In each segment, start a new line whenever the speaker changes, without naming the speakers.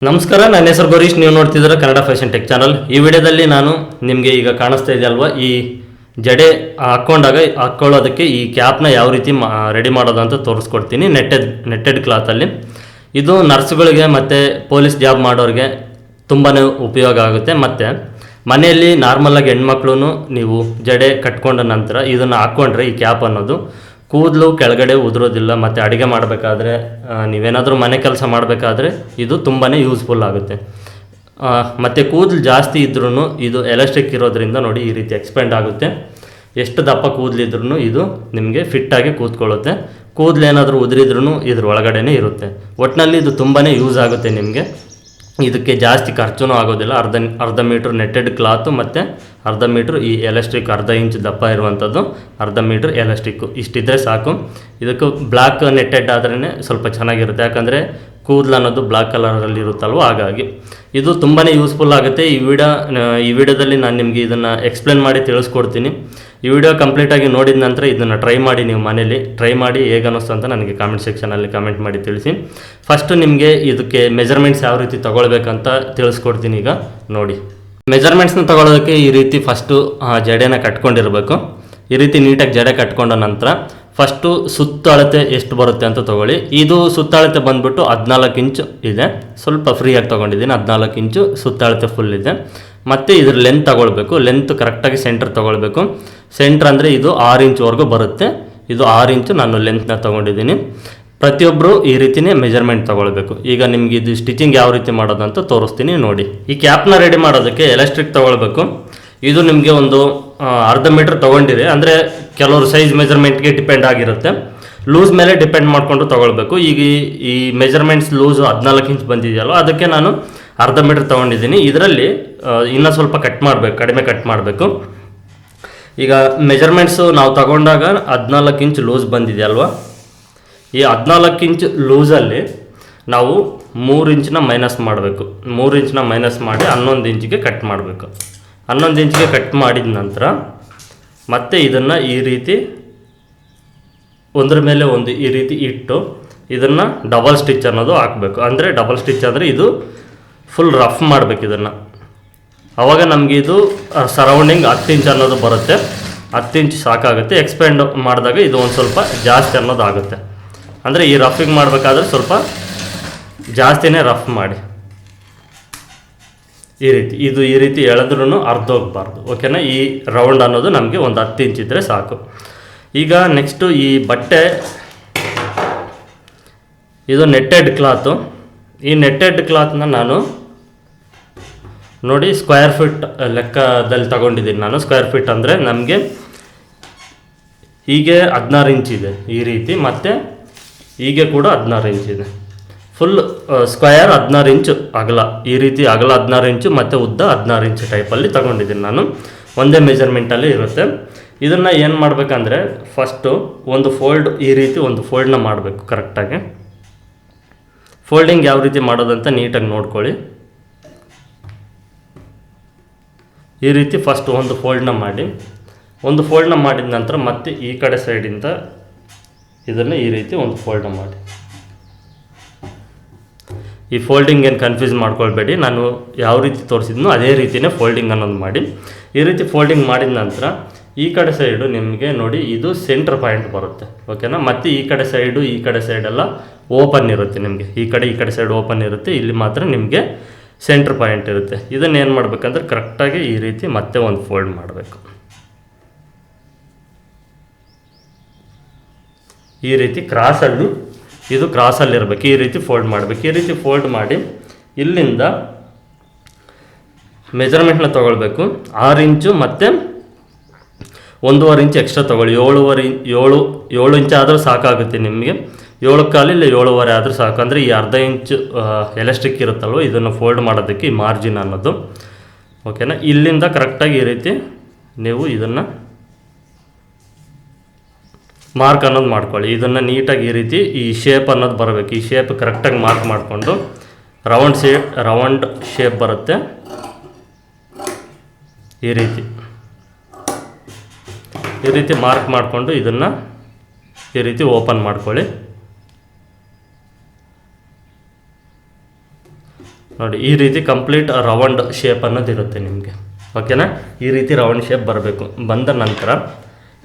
ನಮಸ್ಕಾರ, ನನ್ನ ಹೆಸರು ಗೌರೀಶ್. ನೀವು ನೋಡ್ತಿದ್ದೀರ ಕನ್ನಡ ಫ್ಯಾಷನ್ ಟೆಕ್ ಚಾನಲ್. ಈ ವಿಡಿಯೋದಲ್ಲಿ ನಾನು ನಿಮಗೆ ಈಗ ಕಾಣಿಸ್ತಾ ಇದೆ ಅಲ್ವಾ, ಈ ಜಡೆ ಹಾಕ್ಕೊಳ್ಳೋದಕ್ಕೆ ಈ ಕ್ಯಾಪ್ನ ಯಾವ ರೀತಿ ರೆಡಿ ಮಾಡೋದು ಅಂತ ತೋರಿಸ್ಕೊಡ್ತೀನಿ. ನೆಟ್ಟೆಡ್ ಕ್ಲಾತಲ್ಲಿ ಇದು ನರ್ಸ್ಗಳಿಗೆ ಮತ್ತು ಪೊಲೀಸ್ ಜಾಬ್ ಮಾಡೋರಿಗೆ ತುಂಬಾ ಉಪಯೋಗ ಆಗುತ್ತೆ. ಮತ್ತು ಮನೆಯಲ್ಲಿ ನಾರ್ಮಲಾಗಿ ಹೆಣ್ಮಕ್ಳು ನೀವು ಜಡೆ ಕಟ್ಕೊಂಡ ನಂತರ ಇದನ್ನು ಹಾಕ್ಕೊಂಡ್ರೆ ಈ ಕ್ಯಾಪ್ ಅನ್ನೋದು ಕೂದಲು ಕೆಳಗಡೆ ಉದುರೋದಿಲ್ಲ. ಮತ್ತು ಅಡುಗೆ ಮಾಡಬೇಕಾದ್ರೆ ನೀವೇನಾದರೂ ಮನೆ ಕೆಲಸ ಮಾಡಬೇಕಾದ್ರೆ ಇದು ತುಂಬಾ ಯೂಸ್ಫುಲ್ ಆಗುತ್ತೆ. ಮತ್ತು ಕೂದಲು ಜಾಸ್ತಿ ಇದ್ರೂ ಇದು ಎಲಾಸ್ಟಿಕ್ ಇರೋದ್ರಿಂದ ನೋಡಿ ಈ ರೀತಿ ಎಕ್ಸ್ಪೆಂಡ್ ಆಗುತ್ತೆ. ಎಷ್ಟು ದಪ್ಪ ಕೂದಲಿದ್ರೂ ಇದು ನಿಮಗೆ ಫಿಟ್ಟಾಗಿ ಕೂತ್ಕೊಳ್ಳುತ್ತೆ. ಕೂದಲು ಏನಾದರೂ ಉದುರಿದ್ರೂ ಇದ್ರ ಒಳಗಡೆ ಇರುತ್ತೆ. ಒಟ್ಟಿನಲ್ಲಿ ಇದು ತುಂಬಾ ಯೂಸ್ ಆಗುತ್ತೆ ನಿಮಗೆ. ಇದಕ್ಕೆ ಜಾಸ್ತಿ ಖರ್ಚು ಆಗೋದಿಲ್ಲ. ಅರ್ಧ ಮೀಟ್ರ್ ನೆಟ್ಟೆಡ್ ಕ್ಲಾತು ಮತ್ತು ಅರ್ಧ ಮೀಟ್ರ್ ಈ ಎಲಾಸ್ಟಿಕ್, ಅರ್ಧ ಇಂಚ್ ದಪ್ಪ ಇರುವಂಥದ್ದು, ಅರ್ಧ ಮೀಟ್ರ್ ಎಲಾಸ್ಟಿಕ್ಕು, ಇಷ್ಟಿದ್ರೆ ಸಾಕು. ಇದಕ್ಕೆ ಬ್ಲ್ಯಾಕ್ ನೆಟ್ಟೆಡ್ ಆದ್ರೇ ಸ್ವಲ್ಪ ಚೆನ್ನಾಗಿರುತ್ತೆ, ಯಾಕಂದರೆ ಕೂದಲು ಅನ್ನೋದು ಬ್ಲ್ಯಾಕ್ ಕಲರಲ್ಲಿ ಇರುತ್ತಲ್ವ. ಹಾಗಾಗಿ ಇದು ತುಂಬಾ ಯೂಸ್ಫುಲ್ ಆಗುತ್ತೆ. ಈ ವಿಡಿಯೋದಲ್ಲಿ ನಾನು ನಿಮಗೆ ಇದನ್ನು ಎಕ್ಸ್ಪ್ಲೇನ್ ಮಾಡಿ ತಿಳಿಸ್ಕೊಡ್ತೀನಿ. ಈ ವಿಡಿಯೋ ಕಂಪ್ಲೀಟಾಗಿ ನೋಡಿದ ನಂತರ ಇದನ್ನು ಟ್ರೈ ಮಾಡಿ, ನೀವು ಮನೇಲಿ ಟ್ರೈ ಮಾಡಿ ಹೇಗೆ ಅನ್ನಿಸ್ತು ಅಂತ ನನಗೆ ಕಾಮೆಂಟ್ ಸೆಕ್ಷನಲ್ಲಿ ಕಾಮೆಂಟ್ ಮಾಡಿ ತಿಳಿಸಿ. ಫಸ್ಟು ನಿಮಗೆ ಇದಕ್ಕೆ ಮೆಜರ್ಮೆಂಟ್ಸ್ ಯಾವ ರೀತಿ ತೊಗೊಳ್ಬೇಕಂತ ತಿಳಿಸ್ಕೊಡ್ತೀನಿ. ಈಗ ನೋಡಿ, ಮೆಜರ್ಮೆಂಟ್ಸ್ನ ತೊಗೊಳೋದಕ್ಕೆ ಈ ರೀತಿ ಫಸ್ಟು ಜಡೆನ ಕಟ್ಕೊಂಡಿರಬೇಕು. ಈ ರೀತಿ ನೀಟಾಗಿ ಜಡೆ ಕಟ್ಕೊಂಡ ನಂತರ ಫಸ್ಟು ಸುತ್ತಳತೆ ಎಷ್ಟು ಬರುತ್ತೆ ಅಂತ ತೊಗೊಳ್ಳಿ. ಇದು ಸುತ್ತಳತೆ ಬಂದುಬಿಟ್ಟು 14 ಇಂಚು ಇದೆ. ಸ್ವಲ್ಪ ಫ್ರೀಯಾಗಿ ತೊಗೊಂಡಿದ್ದೀನಿ. 14 ಇಂಚು ಸುತ್ತಳತೆ ಫುಲ್ ಇದೆ. ಮತ್ತು ಇದ್ರ ಲೆಂತ್ ತೊಗೊಳ್ಬೇಕು. ಲೆಂತ್ ಕರೆಕ್ಟಾಗಿ ಸೆಂಟ್ರ್ ತೊಗೊಳ್ಬೇಕು. ಸೆಂಟ್ರ್ ಅಂದರೆ ಇದು 6 ಇಂಚ್ವರೆಗೂ ಬರುತ್ತೆ. ಇದು 6 ಇಂಚು ನಾನು ಲೆಂತ್ನ ತೊಗೊಂಡಿದ್ದೀನಿ. ಪ್ರತಿಯೊಬ್ಬರು ಈ ರೀತಿಯೇ ಮೆಜರ್ಮೆಂಟ್ ತೊಗೊಳ್ಬೇಕು. ಈಗ ನಿಮ್ಗೆ ಇದು ಸ್ಟಿಚಿಂಗ್ ಯಾವ ರೀತಿ ಮಾಡೋದಂತ ತೋರಿಸ್ತೀನಿ ನೋಡಿ. ಈ ಕ್ಯಾಪ್ನ ರೆಡಿ ಮಾಡೋದಕ್ಕೆ ಎಲಾಸ್ಟಿಕ್ ತೊಗೊಳ್ಬೇಕು. ಇದು ನಿಮಗೆ ಒಂದು ಅರ್ಧ ಮೀಟ್ರ್ ತೊಗೊಂಡಿರಿ ಅಂದರೆ ಕೆಲವರು ಸೈಜ್ ಮೆಜರ್ಮೆಂಟ್ಗೆ ಡಿಪೆಂಡ್ ಆಗಿರುತ್ತೆ. ಲೂಸ್ ಮೇಲೆ ಡಿಪೆಂಡ್ ಮಾಡಿಕೊಂಡು ತೊಗೊಳ್ಬೇಕು. ಈಗ ಈ ಮೆಜರ್ಮೆಂಟ್ಸ್ ಲೂಸು 14 ಇಂಚ್ ಬಂದಿದೆಯಲ್ಲ, ಅದಕ್ಕೆ ನಾನು ಅರ್ಧ ಮೀಟ್ರ್ ತೊಗೊಂಡಿದ್ದೀನಿ. ಇದರಲ್ಲಿ ಇನ್ನೂ ಸ್ವಲ್ಪ ಕಡಿಮೆ ಕಟ್ ಮಾಡಬೇಕು. ಈಗ ಮೆಜರ್ಮೆಂಟ್ಸು ನಾವು ತಗೊಂಡಾಗ 14 ಇಂಚ್ ಲೂಸ್ ಬಂದಿದೆಯಲ್ವ, ಈ 14 ಇಂಚ್ ಲೂಸಲ್ಲಿ ನಾವು 3 ಇಂಚನ್ನ ಮೈನಸ್ ಮಾಡಬೇಕು. 3 ಇಂಚನ್ನ ಮೈನಸ್ ಮಾಡಿ 11 ಇಂಚಿಗೆ ಕಟ್ ಮಾಡಬೇಕು. 11 ಇಂಚಿಗೆ ಕಟ್ ಮಾಡಿದ ನಂತರ ಮತ್ತೆ ಇದನ್ನು ಈ ರೀತಿ ಒಂದ್ರ ಮೇಲೆ ಒಂದು ಈ ರೀತಿ ಇಟ್ಟು ಇದನ್ನು ಡಬಲ್ ಸ್ಟಿಚ್ ಅನ್ನೋದು ಹಾಕಬೇಕು. ಅಂದರೆ ಡಬಲ್ ಸ್ಟಿಚ್ ಅಂದರೆ ಇದು ಫುಲ್ ರಫ್ ಮಾಡಬೇಕು ಇದನ್ನು. ಆವಾಗ ನಮಗೆ ಇದು ಸರೌಂಡಿಂಗ್ 10 ಇಂಚ್ ಅನ್ನೋದು ಬರುತ್ತೆ. 10 ಇಂಚ್ ಸಾಕಾಗುತ್ತೆ. ಎಕ್ಸ್ಪೆಂಡ್ ಮಾಡಿದಾಗ ಇದು ಒಂದು ಸ್ವಲ್ಪ ಜಾಸ್ತಿ ಅನ್ನೋದು ಆಗುತ್ತೆ. ಅಂದರೆ ಈ ರಫಿಂಗ್ ಮಾಡಬೇಕಾದ್ರೆ ಸ್ವಲ್ಪ ಜಾಸ್ತಿನೇ ರಫ್ ಮಾಡಿ ಈ ರೀತಿ ಎಳೆದ್ರೂ ಅರ್ಧ ಹೋಗಬಾರ್ದು. ಓಕೆನಾ. ಈ ರೌಂಡ್ ಅನ್ನೋದು ನಮಗೆ ಒಂದು 10 ಇಂಚ್ ಇದ್ದರೆ ಸಾಕು. ಈಗ ನೆಕ್ಸ್ಟು ಈ ಬಟ್ಟೆ, ಇದು ನೆಟ್ಟೆಡ್ ಕ್ಲಾತು. ಈ ನೆಟ್ಟೆಡ್ ಕ್ಲಾತ್ನ ನಾನು ನೋಡಿ ಸ್ಕ್ವೇರ್ ಫೀಟ್ ಲೆಕ್ಕದಲ್ಲಿ ತಗೊಂಡಿದ್ದೀನಿ ನಾನು. ಸ್ಕ್ವೇರ್ ಫೀಟ್ ಅಂದರೆ ನಮಗೆ ಹೀಗೆ 16 ಇಂಚ್ ಇದೆ ಈ ರೀತಿ, ಮತ್ತು ಹೀಗೆ ಕೂಡ 16 ಇಂಚ್ ಇದೆ. ಫುಲ್ ಸ್ಕ್ವಯರ್ 16 ಇಂಚು ಅಗಲ, ಈ ರೀತಿ ಅಗಲ 16 ಇಂಚು ಮತ್ತು ಉದ್ದ 16 ಇಂಚು ಟೈಪಲ್ಲಿ ತಗೊಂಡಿದ್ದೀನಿ ನಾನು. ಒಂದೇ ಮೆಜರ್ಮೆಂಟಲ್ಲಿ ಇರುತ್ತೆ. ಇದನ್ನು ಏನು ಮಾಡಬೇಕಂದ್ರೆ ಫಸ್ಟು ಒಂದು ಫೋಲ್ಡ್, ಈ ರೀತಿ ಒಂದು ಫೋಲ್ಡ್ನ ಮಾಡಬೇಕು ಕರೆಕ್ಟಾಗಿ. ಫೋಲ್ಡಿಂಗ್ ಯಾವ ರೀತಿ ಮಾಡೋದಂತ ನೀಟಾಗಿ ನೋಡ್ಕೊಳ್ಳಿ. ಈ ರೀತಿ ಫಸ್ಟ್ ಒಂದು ಫೋಲ್ಡ್ನ ಮಾಡಿದ ನಂತರ ಮತ್ತೆ ಈ ಕಡೆ ಸೈಡಿಂದ ಇದನ್ನು ಈ ರೀತಿ ಒಂದು ಫೋಲ್ಡ್ನ ಮಾಡಿ. ಈ ಫೋಲ್ಡಿಂಗ್ ಏನು ಕನ್ಫ್ಯೂಸ್ ಮಾಡ್ಕೊಳ್ಬೇಡಿ, ನಾನು ಯಾವ ರೀತಿ ತೋರಿಸಿದ್ನೋ ಅದೇ ರೀತಿಯೇ ಫೋಲ್ಡಿಂಗ್ ಅನ್ನೋದು ಮಾಡಿ. ಈ ರೀತಿ ಫೋಲ್ಡಿಂಗ್ ಮಾಡಿದ ನಂತರ ಈ ಕಡೆ ಸೈಡು ನಿಮಗೆ ನೋಡಿ ಇದು ಸೆಂಟ್ರ್ ಪಾಯಿಂಟ್ ಬರುತ್ತೆ. ಓಕೆನಾ. ಮತ್ತು ಈ ಕಡೆ ಸೈಡೆಲ್ಲ ಓಪನ್ ಇರುತ್ತೆ ನಿಮಗೆ. ಈ ಕಡೆ ಸೈಡ್ ಓಪನ್ ಇರುತ್ತೆ. ಇಲ್ಲಿ ಮಾತ್ರ ನಿಮಗೆ ಸೆಂಟ್ರ್ ಪಾಯಿಂಟ್ ಇರುತ್ತೆ. ಇದನ್ನು ಏನು ಮಾಡಬೇಕಂದ್ರೆ ಕರೆಕ್ಟಾಗಿ ಈ ರೀತಿ ಮತ್ತೆ ಒಂದು ಫೋಲ್ಡ್ ಮಾಡಬೇಕು. ಈ ರೀತಿ ಕ್ರಾಸಲ್ಲಿರಬೇಕು. ಈ ರೀತಿ ಫೋಲ್ಡ್ ಮಾಡಬೇಕು. ಈ ರೀತಿ ಫೋಲ್ಡ್ ಮಾಡಿ ಇಲ್ಲಿಂದ ಮೆಜರ್ಮೆಂಟ್ನ ತೊಗೊಳ್ಬೇಕು. 6 ಇಂಚು ಮತ್ತು 1.5 ಇಂಚ್ ಎಕ್ಸ್ಟ್ರಾ ತೊಗೊಳ್ಳಿ. 7 ಇಂಚ್ ಆದರೂ ಸಾಕಾಗುತ್ತೆ ನಿಮಗೆ. 7 ಕಾಲು ಇಲ್ಲ 7.5 ಆದರೂ ಸಾಕು. ಅಂದರೆ ಈ ಅರ್ಧ ಇಂಚು ಎಲಾಸ್ಟಿಕ್ ಇರುತ್ತಲ್ವ, ಇದನ್ನು ಫೋಲ್ಡ್ ಮಾಡೋದಕ್ಕೆ ಈ ಮಾರ್ಜಿನ್ ಅನ್ನೋದು. ಓಕೆನಾ. ಇಲ್ಲಿಂದ ಕರೆಕ್ಟಾಗಿ ಈ ರೀತಿ ನೀವು ಇದನ್ನು ಮಾರ್ಕ್ ಅನ್ನೋದು ಮಾಡ್ಕೊಳ್ಳಿ. ಇದನ್ನು ನೀಟಾಗಿ ಈ ರೀತಿ ಈ ಶೇಪ್ ಅನ್ನೋದು ಬರಬೇಕು. ಈ ಶೇಪ್ ಕರೆಕ್ಟಾಗಿ ಮಾರ್ಕ್ ಮಾಡಿಕೊಂಡು ರೌಂಡ್ ಶೇಪ್ ಬರುತ್ತೆ. ಈ ರೀತಿ ಮಾರ್ಕ್ ಮಾಡಿಕೊಂಡು ಇದನ್ನು ಈ ರೀತಿ ಓಪನ್ ಮಾಡ್ಕೊಳ್ಳಿ. ನೋಡಿ ಈ ರೀತಿ ಕಂಪ್ಲೀಟ್ ರೌಂಡ್ ಶೇಪ್ ಅನ್ನೋದು ಇರುತ್ತೆ ನಿಮಗೆ, ಓಕೆನಾ. ಈ ರೀತಿ ರೌಂಡ್ ಶೇಪ್ ಬರಬೇಕು. ಬಂದ ನಂತರ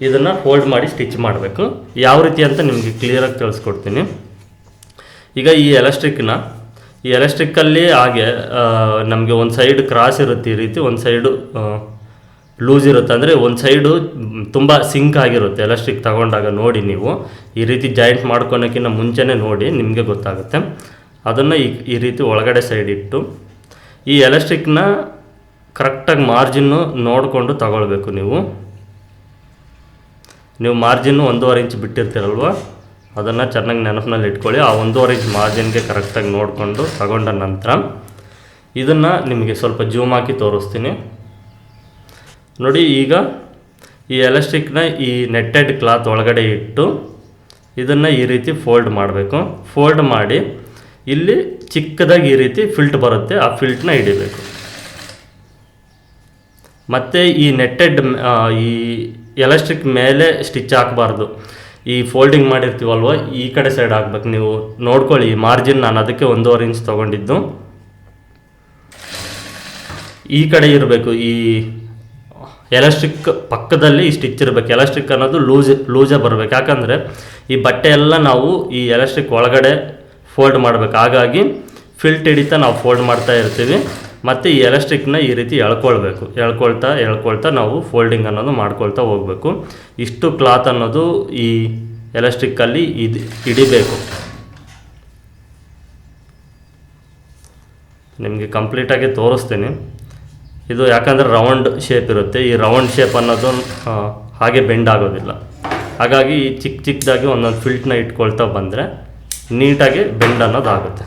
ಇದನ್ನು ಫೋಲ್ಡ್ ಮಾಡಿ ಸ್ಟಿಚ್ ಮಾಡಬೇಕು. ಯಾವ ರೀತಿ ಅಂತ ನಿಮಗೆ ಕ್ಲಿಯರಾಗಿ ತಿಳಿಸ್ಕೊಡ್ತೀನಿ. ಈಗ ಈ ಎಲಾಸ್ಟಿಕ್ಕಲ್ಲಿ ಹಾಗೆ ನಮಗೆ ಒಂದು ಸೈಡ್ ಕ್ರಾಸ್ ಇರುತ್ತೆ ಈ ರೀತಿ, ಒಂದು ಸೈಡು ಲೂಸ್ ಇರುತ್ತೆ. ಅಂದರೆ ಒಂದು ಸೈಡು ತುಂಬ ಸಿಂಕ್ ಆಗಿರುತ್ತೆ ಎಲಾಸ್ಟಿಕ್ ತಗೊಂಡಾಗ. ನೋಡಿ ನೀವು ಈ ರೀತಿ ಜಾಯಿಂಟ್ ಮಾಡ್ಕೊಳಕ್ಕಿಂತ ಮುಂಚೆನೇ ನೋಡಿ, ನಿಮಗೆ ಗೊತ್ತಾಗುತ್ತೆ. ಅದನ್ನು ಈ ರೀತಿ ಒಳಗಡೆ ಸೈಡ್ ಇಟ್ಟು ಈ ಎಲಾಸ್ಟಿಕ್ನ ಕರೆಕ್ಟಾಗಿ ಮಾರ್ಜಿನ್ನು ನೋಡಿಕೊಂಡು ತಗೊಳ್ಬೇಕು. ನೀವು ಮಾರ್ಜಿನ್ನು 1.5 ಇಂಚ್ ಬಿಟ್ಟಿರ್ತೀರಲ್ವ, ಅದನ್ನು ಚೆನ್ನಾಗಿ ನೆನಪಿನಲ್ಲಿ ಇಟ್ಕೊಳ್ಳಿ. ಆ 1.5 ಇಂಚ್ ಮಾರ್ಜಿನ್ಗೆ ಕರೆಕ್ಟಾಗಿ ನೋಡಿಕೊಂಡು ತಗೊಂಡ ನಂತರ ಇದನ್ನು ನಿಮಗೆ ಸ್ವಲ್ಪ ಜೂಮ್ ಹಾಕಿ ತೋರಿಸ್ತೀನಿ. ನೋಡಿ, ಈಗ ಈ ಎಲಾಸ್ಟಿಕ್ನ ಈ ನೆಟ್ಟೆಡ್ ಕ್ಲಾತ್ ಒಳಗಡೆ ಇಟ್ಟು ಇದನ್ನು ಈ ರೀತಿ ಫೋಲ್ಡ್ ಮಾಡಬೇಕು. ಫೋಲ್ಡ್ ಮಾಡಿ ಇಲ್ಲಿ ಚಿಕ್ಕದಾಗಿ ಈ ರೀತಿ ಫಿಲ್ಟ್ ಬರುತ್ತೆ, ಆ ಫಿಲ್ಟ್ನ ಹಿಡಿಬೇಕು. ಮತ್ತು ಈ ನೆಟ್ಟೆಡ್ ಈ ಎಲಾಸ್ಟಿಕ್ ಮೇಲೆ ಸ್ಟಿಚ್ ಹಾಕಬಾರ್ದು. ಈ ಫೋಲ್ಡಿಂಗ್ ಮಾಡಿರ್ತೀವಲ್ವ, ಈ ಕಡೆ ಸೈಡ್ ಹಾಕ್ಬೇಕು. ನೀವು ನೋಡ್ಕೊಳ್ಳಿ, ಈ ಮಾರ್ಜಿನ್ ನಾನು ಅದಕ್ಕೆ 1.5 ಇಂಚ್ ತೊಗೊಂಡಿದ್ದು ಈ ಕಡೆ ಇರಬೇಕು. ಈ ಎಲಾಸ್ಟಿಕ್ ಪಕ್ಕದಲ್ಲಿ ಈ ಸ್ಟಿಚ್ ಇರಬೇಕು. ಎಲಾಸ್ಟಿಕ್ ಅನ್ನೋದು ಲೂಜೇ ಬರಬೇಕು. ಯಾಕಂದರೆ ಈ ಬಟ್ಟೆ ಎಲ್ಲ ನಾವು ಈ ಎಲಾಸ್ಟಿಕ್ ಒಳಗಡೆ ಫೋಲ್ಡ್ ಮಾಡಬೇಕು. ಹಾಗಾಗಿ ಫಿಲ್ಟ್ ಹಿಡಿತಾ ನಾವು ಫೋಲ್ಡ್ ಮಾಡ್ತಾ ಇರ್ತೀವಿ. ಮತ್ತು ಈ ಎಲಾಸ್ಟಿಕ್ನ ಈ ರೀತಿ ಎಳ್ಕೊಳ್ತಾ ನಾವು ಫೋಲ್ಡಿಂಗ್ ಅನ್ನೋದು ಮಾಡ್ಕೊಳ್ತಾ ಹೋಗಬೇಕು. ಇಷ್ಟು ಕ್ಲಾತ್ ಅನ್ನೋದು ಈ ಎಲಾಸ್ಟಿಕ್ಕಲ್ಲಿ ಹಿಡಿಬೇಕು. ನಿಮಗೆ ಕಂಪ್ಲೀಟಾಗಿ ತೋರಿಸ್ತೀನಿ. ಇದು ಯಾಕಂದರೆ ರೌಂಡ್ ಶೇಪ್ ಇರುತ್ತೆ. ಈ ರೌಂಡ್ ಶೇಪ್ ಅನ್ನೋದು ಹಾಗೆ ಬೆಂಡ್ ಆಗೋದಿಲ್ಲ. ಹಾಗಾಗಿ ಈ ಚಿಕ್ಕದಾಗಿ ಒಂದೊಂದು ಫಿಲ್ಟ್ನ ಇಟ್ಕೊಳ್ತಾ ಬಂದರೆ ನೀಟಾಗಿ ಬೆಂಡ್ ಅನ್ನೋದು ಆಗುತ್ತೆ.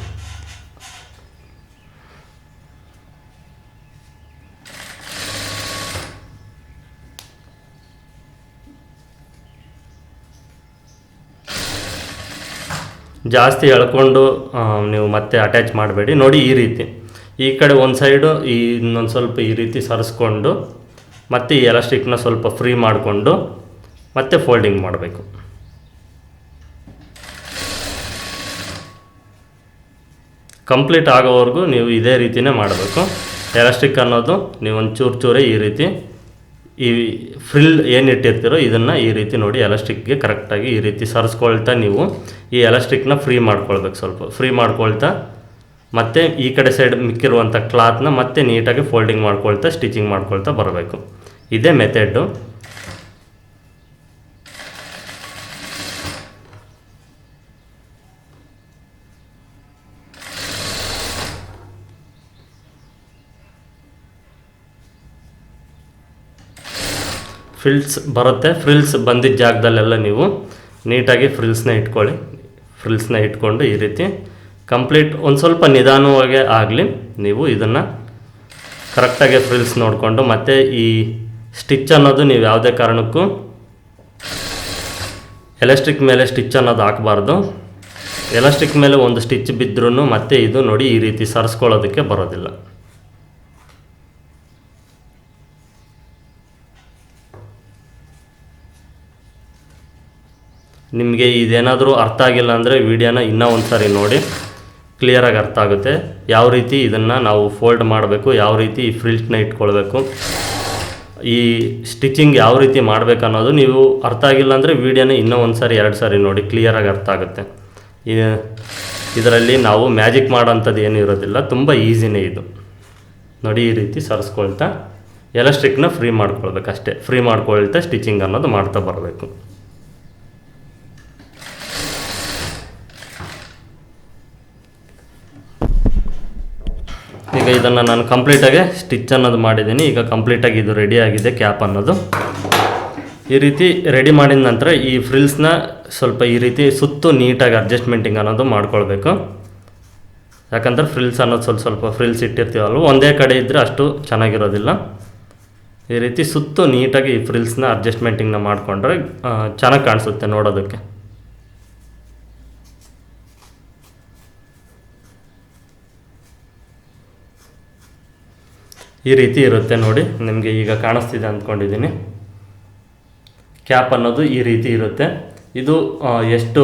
ಜಾಸ್ತಿ ಎಳ್ಕೊಂಡು ನೀವು ಮತ್ತೆ ಅಟ್ಯಾಚ್ ಮಾಡಬೇಡಿ. ನೋಡಿ ಈ ರೀತಿ ಈ ಕಡೆ ಒಂದು ಸೈಡು ಇನ್ನೊಂದು ಸ್ವಲ್ಪ ಈ ರೀತಿ ಸರಿಸ್ಕೊಂಡು ಮತ್ತು ಈ ಎಲಾಸ್ಟಿಕ್ನ ಸ್ವಲ್ಪ ಫ್ರೀ ಮಾಡಿಕೊಂಡು ಮತ್ತೆ ಫೋಲ್ಡಿಂಗ್ ಮಾಡಬೇಕು. ಕಂಪ್ಲೀಟ್ ಆಗೋವರೆಗೂ ನೀವು ಇದೇ ರೀತಿಯೇ ಮಾಡಬೇಕು. ಎಲಾಸ್ಟಿಕ್ ಅನ್ನೋದು ನೀವು ಒಂದು ಚೂರೇ ಈ ರೀತಿ ಈ ಫ್ರಿಲ್ ಏನು ಇಟ್ಟಿರ್ತೀರೋ ಇದನ್ನು ಈ ರೀತಿ ನೋಡಿ ಎಲಾಸ್ಟಿಕ್ಗೆ ಕರೆಕ್ಟಾಗಿ ಈ ರೀತಿ ಸರಿಸ್ಕೊಳ್ತಾ ನೀವು ಈ ಎಲಾಸ್ಟಿಕ್ನ ಫ್ರೀ ಮಾಡ್ಕೊಳ್ಬೇಕು. ಸ್ವಲ್ಪ ಫ್ರೀ ಮಾಡ್ಕೊಳ್ತಾ ಮತ್ತು ಈ ಕಡೆ ಸೈಡ್ ಮಿಕ್ಕಿರುವಂಥ ಕ್ಲಾತ್ನ ಮತ್ತೆ ನೀಟಾಗಿ ಫೋಲ್ಡಿಂಗ್ ಮಾಡ್ಕೊಳ್ತಾ ಸ್ಟಿಚಿಂಗ್ ಮಾಡ್ಕೊಳ್ತಾ ಬರಬೇಕು. ಇದೇ ಮೆಥಡು. ಫ್ರಿಲ್ಸ್ ಬರುತ್ತೆ. ಫ್ರಿಲ್ಸ್ ಬಂದಿದ್ದ ಜಾಗದಲ್ಲೆಲ್ಲ ನೀವು ನೀಟಾಗಿ ಫ್ರಿಲ್ಸ್ನ ಇಟ್ಕೊಂಡು ಈ ರೀತಿ ಕಂಪ್ಲೀಟ್ ಒಂದು ಸ್ವಲ್ಪ ನಿಧಾನವಾಗಿ ಆಗಲಿ. ನೀವು ಇದನ್ನು ಕರೆಕ್ಟಾಗಿ ಫ್ರಿಲ್ಸ್ ನೋಡಿಕೊಂಡು ಮತ್ತು ಈ ಸ್ಟಿಚ್ ಅನ್ನೋದು ನೀವು ಯಾವುದೇ ಕಾರಣಕ್ಕೂ ಎಲಾಸ್ಟಿಕ್ ಮೇಲೆ ಸ್ಟಿಚ್ ಅನ್ನೋದು ಹಾಕಬಾರ್ದು. ಎಲಾಸ್ಟಿಕ್ ಮೇಲೆ ಒಂದು ಸ್ಟಿಚ್ ಬಿದ್ದರೂ ಮತ್ತೆ ಇದು ನೋಡಿ ಈ ರೀತಿ ಸರಿಸ್ಕೊಳ್ಳೋದಕ್ಕೆ ಬರೋದಿಲ್ಲ. ನಿಮಗೆ ಇದೇನಾದರೂ ಅರ್ಥ ಆಗಿಲ್ಲ ಅಂದರೆ ವಿಡಿಯೋನ ಇನ್ನೂ ಒಂದು ಸಾರಿ ನೋಡಿ, ಕ್ಲಿಯರಾಗಿ ಅರ್ಥ ಆಗುತ್ತೆ. ಯಾವ ರೀತಿ ಇದನ್ನು ನಾವು ಫೋಲ್ಡ್ ಮಾಡಬೇಕು, ಯಾವ ರೀತಿ ಈ ಫ್ರಿಲ್ಟ್ನ ಇಟ್ಕೊಳ್ಬೇಕು, ಈ ಸ್ಟಿಚಿಂಗ್ ಯಾವ ರೀತಿ ಮಾಡಬೇಕು ಅನ್ನೋದು ನೀವು ಅರ್ಥ ಆಗಿಲ್ಲ ಅಂದರೆ ವಿಡಿಯೋನ ಇನ್ನೂ ಒಂದು ಸಾರಿ 2 ಸಾರಿ ನೋಡಿ, ಕ್ಲಿಯರಾಗಿ ಅರ್ಥ ಆಗುತ್ತೆ. ಇದರಲ್ಲಿ ನಾವು ಮ್ಯಾಜಿಕ್ ಮಾಡೋಂಥದ್ದು ಏನೂ ಇರೋದಿಲ್ಲ, ತುಂಬ ಈಸಿನೇ ಇದು. ನೋಡಿ ಈ ರೀತಿ ಸರಿಸ್ಕೊಳ್ತಾ ಎಲಾಸ್ಟಿಕ್ನ ಫ್ರೀ ಮಾಡ್ಕೊಳ್ಬೇಕು ಅಷ್ಟೇ. ಫ್ರೀ ಮಾಡ್ಕೊಳ್ತಾ ಸ್ಟಿಚಿಂಗ್ ಅನ್ನೋದು ಮಾಡ್ತಾ ಬರಬೇಕು. ಈಗ ಇದನ್ನು ನಾನು ಕಂಪ್ಲೀಟಾಗಿ ಸ್ಟಿಚ್ ಅನ್ನೋದು ಮಾಡಿದ್ದೀನಿ. ಈಗ ಕಂಪ್ಲೀಟಾಗಿ ಇದು ರೆಡಿ ಆಗಿದೆ ಕ್ಯಾಪ್ ಅನ್ನೋದು. ಈ ರೀತಿ ರೆಡಿ ಮಾಡಿದ ನಂತರ ಈ ಫ್ರಿಲ್ಸ್ನ ಸ್ವಲ್ಪ ಈ ರೀತಿ ಸುತ್ತು ನೀಟಾಗಿ ಅಡ್ಜಸ್ಟ್ಮೆಂಟಿಂಗ್ ಅನ್ನೋದು ಮಾಡ್ಕೊಳ್ಬೇಕು. ಯಾಕಂದರೆ ಫ್ರಿಲ್ಸ್ ಅನ್ನೋದು ಸ್ವಲ್ಪ ಫ್ರಿಲ್ಸ್ ಇಟ್ಟಿರ್ತೀವಲ್ವ, ಒಂದೇ ಕಡೆ ಇದ್ದರೆ ಅಷ್ಟು ಚೆನ್ನಾಗಿರೋದಿಲ್ಲ. ಈ ರೀತಿ ಸುತ್ತು ನೀಟಾಗಿ ಈ ಫ್ರಿಲ್ಸ್ನ ಅಡ್ಜಸ್ಟ್ಮೆಂಟಿಂಗ್ನ ಮಾಡಿಕೊಂಡ್ರೆ ಚೆನ್ನಾಗಿ ಕಾಣಿಸುತ್ತೆ ನೋಡೋದಕ್ಕೆ. ಈ ರೀತಿ ಇರುತ್ತೆ ನೋಡಿ, ನಿಮಗೆ ಈಗ ಕಾಣಿಸ್ತಿದೆ ಅಂದ್ಕೊಂಡಿದ್ದೀನಿ. ಕ್ಯಾಪ್ ಅನ್ನೋದು ಈ ರೀತಿ ಇರುತ್ತೆ. ಇದು ಎಷ್ಟು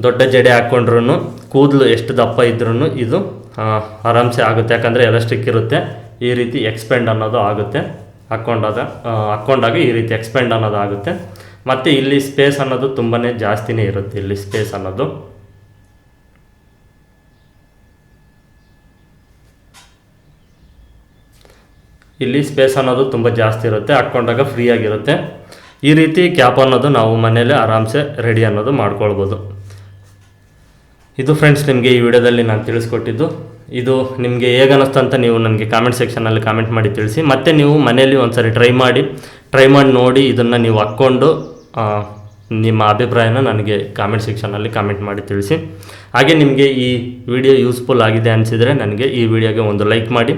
ದೊಡ್ಡ ಜಡೆ ಹಾಕ್ಕೊಂಡ್ರೂ, ಕೂದಲು ಎಷ್ಟು ದಪ್ಪ ಇದ್ರೂ ಇದು ಆರಾಮ್ಸೆ ಆಗುತ್ತೆ, ಯಾಕಂದರೆ ಎಲಾಸ್ಟಿಕ್ ಇರುತ್ತೆ. ಈ ರೀತಿ ಎಕ್ಸ್ಪೆಂಡ್ ಅನ್ನೋದು ಆಗುತ್ತೆ, ಹಾಕ್ಕೊಂಡಾಗ ಈ ರೀತಿ ಎಕ್ಸ್ಪೆಂಡ್ ಅನ್ನೋದು ಆಗುತ್ತೆ. ಮತ್ತು ಇಲ್ಲಿ ಸ್ಪೇಸ್ ಅನ್ನೋದು ತುಂಬಾ ಜಾಸ್ತಿನೇ ಇರುತ್ತೆ. ಇಲ್ಲಿ ಸ್ಪೇಸ್ ಅನ್ನೋದು ತುಂಬ ಜಾಸ್ತಿ ಇರುತ್ತೆ, ಹಾಕ್ಕೊಂಡಾಗ ಫ್ರೀಯಾಗಿರುತ್ತೆ. ಈ ರೀತಿ ಕ್ಯಾಪ್ ಅನ್ನೋದು ನಾವು ಮನೇಲೆ ಆರಾಮ್ಸೆ ರೆಡಿ ಅನ್ನೋದು ಮಾಡ್ಕೊಳ್ಬೋದು. ಇದು ಫ್ರೆಂಡ್ಸ್ ನಿಮಗೆ ಈ ವಿಡಿಯೋದಲ್ಲಿ ನಾನು ತಿಳಿಸ್ಕೊಟ್ಟಿದ್ದು. ಇದು ನಿಮಗೆ ಹೇಗೆ ಅನ್ನಿಸ್ತು ಅಂತ ನೀವು ನನಗೆ ಕಾಮೆಂಟ್ ಸೆಕ್ಷನಲ್ಲಿ ಕಾಮೆಂಟ್ ಮಾಡಿ ತಿಳಿಸಿ. ಮತ್ತು ನೀವು ಮನೆಯಲ್ಲಿ ಒಂದ್ಸರಿ ಟ್ರೈ ಮಾಡಿ ನೋಡಿ ಇದನ್ನು ನೀವು ಹಾಕ್ಕೊಂಡು ನಿಮ್ಮ ಅಭಿಪ್ರಾಯನ ನನಗೆ ಕಾಮೆಂಟ್ ಸೆಕ್ಷನಲ್ಲಿ ಕಾಮೆಂಟ್ ಮಾಡಿ ತಿಳಿಸಿ. ಹಾಗೆ ನಿಮಗೆ ಈ ವಿಡಿಯೋ ಯೂಸ್ಫುಲ್ ಆಗಿದೆ ಅನಿಸಿದರೆ ನನಗೆ ಈ ವಿಡಿಯೋಗೆ ಒಂದು ಲೈಕ್ ಮಾಡಿ,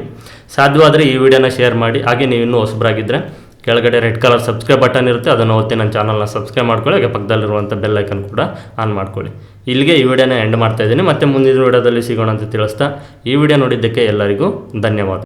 ಸಾಧ್ಯವಾದರೆ ಈ ವಿಡಿಯೋನ ಶೇರ್ ಮಾಡಿ. ಹಾಗೆ ನೀವು ಇನ್ನೂ ಹೊಸಬರಾಗಿದ್ದರೆ ಕೆಳಗಡೆ ರೆಡ್ ಕಲರ್ ಸಬ್ಸ್ಕ್ರೈಬ್ ಬಟನ್ ಇರುತ್ತೆ, ಅದನ್ನು ಒತ್ತಿ ನನ್ನ ಚಾನಲ್ನ ಸಬ್ಸ್ಕ್ರೈಬ್ ಮಾಡ್ಕೊಳ್ಳಿ. ಹಾಗೆ ಪಕ್ಕದಲ್ಲಿರುವಂಥ ಬೆಲ್ ಐಕನ್ ಕೂಡ ಆನ್ ಮಾಡ್ಕೊಳ್ಳಿ. ಇಲ್ಲಿಗೆ ಈ ವಿಡಿಯೋನ ಎಂಡ್ ಮಾಡ್ತಾಯಿದ್ದೀನಿ. ಮತ್ತೆ ಮುಂದಿನ ವಿಡಿಯೋದಲ್ಲಿ ಸಿಗೋಣ ಅಂತ ತಿಳಿಸ್ತಾ ಈ ವಿಡಿಯೋ ನೋಡಿದ್ದಕ್ಕೆ ಎಲ್ಲರಿಗೂ ಧನ್ಯವಾದ.